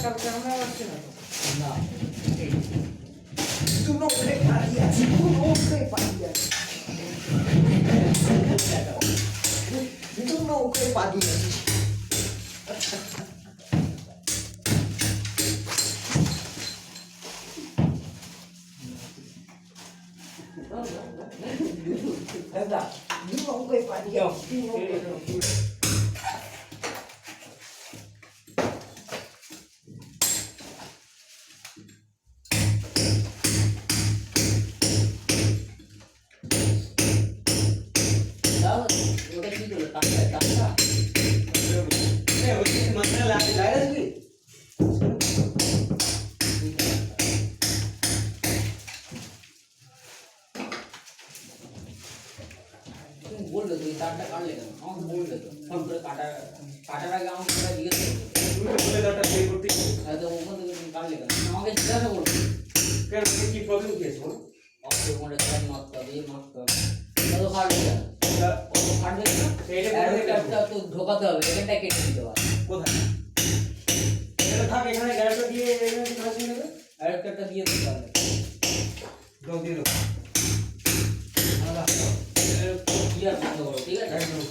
কালকে আমরা আসছি না তো না tu non prepariaci tu non prepariaci tu non prepariaci guarda tu non prepariaci tu non prepariaci বলবে তুই তারটা কাটলে কেন আমাকে বলবে তো ফোন করে কাটার আগে আমাকে তোরা জিজ্ঞেস করবে তুমি বলে তারটা পে করতে হয়তো ওখান থেকে তুমি কাটলে কেন আমাকে জিজ্ঞাসা করবে কেন কি প্রবলেম কি আছে বলো অবশ্যই মনে চাই মারতে হবে মারতে হবে তো কাটবে কেন ও কাটবে না এটা তো ঢোকাতে হবে এখানটা কেটে দিতে হবে কোথায় এটা থাক এখানে গ্যাসটা দিয়ে এখানে কানেকশন নেবে অ্যাডাপ্টারটা দিয়ে দিতে হবে দাও দিয়ে দাও গিয়ার বন্ধ করো ঠিক আছে একদম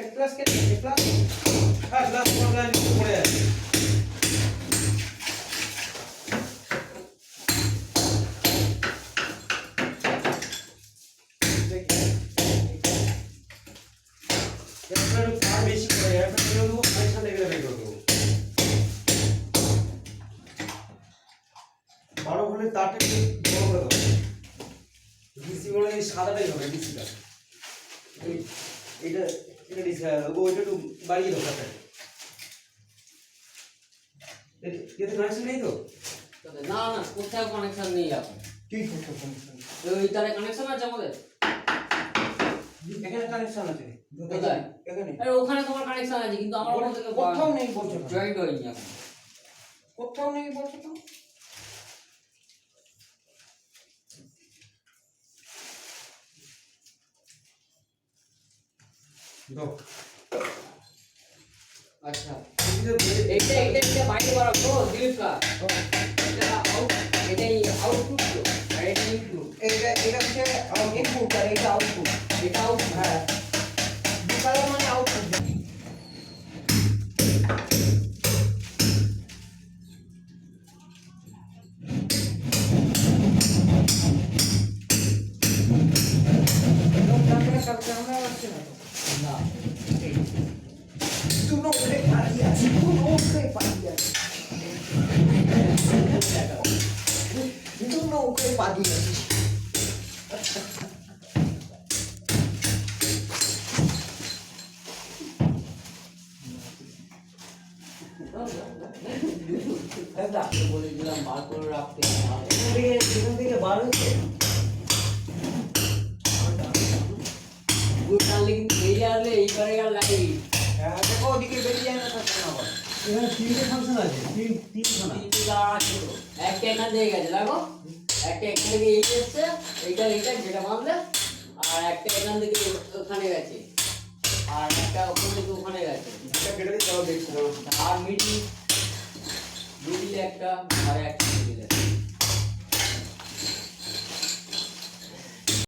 plastic হ্যাঁ গ্লাস পড়ে পড়ে আছে সাদাটাই হবে ডিসিটা এটা এটা ডিসি ওইটা একটু বাড়িয়ে দাও সাথে এতে কানেকশন নেই তো না না কোথাও কানেকশন নেই এখন কি করতে কানেকশন ওই তারে কানেকশন আছে আমাদের এখানে কানেকশন আছে কোথায় এখানে আরে ওখানে তোমার কানেকশন আছে কিন্তু আমার ওখান থেকে কোথাও নেই বলছো জয়েন্ট হয়নি এখন কোথাও নেই বলছো তো দাও আচ্ছা এটা বাইরে করা তো ডিলিট কর এটা আউট এটাই আউটপুট আর এটা ইনপুট এটা হচ্ছে ইনপুট আর এটা আউটপুট এটা আউট হ্যাঁ বিকালে মানে আউটপুট কালকে আমরা আসছি না তো না tu non prepariaci tu non prepariaci tu non prepariaci দাদা বলে দিলাম বার করে রাখতে এখান থেকে বার হচ্ছে গুড টানলে কিন্তু এই আসলে এইবারে আর লাগে দেখো ওদিকে বেরিয়ে যায় না থাকবে না আবার এখানে তিনটে ফাংশন আছে তিনখানা তিনটে দাঁড়া আছে তো একটা এখান থেকে গেছে দেখো একটা এখান থেকে এই এসছে এইটা যেটা মানলে আর একটা এখান থেকে ওখানে গেছে আর একটা ওখান থেকে ওখানে গেছে এটা কেটে দিতে হবে দেখছি আর মিডিল একটা আর একটা মিডিল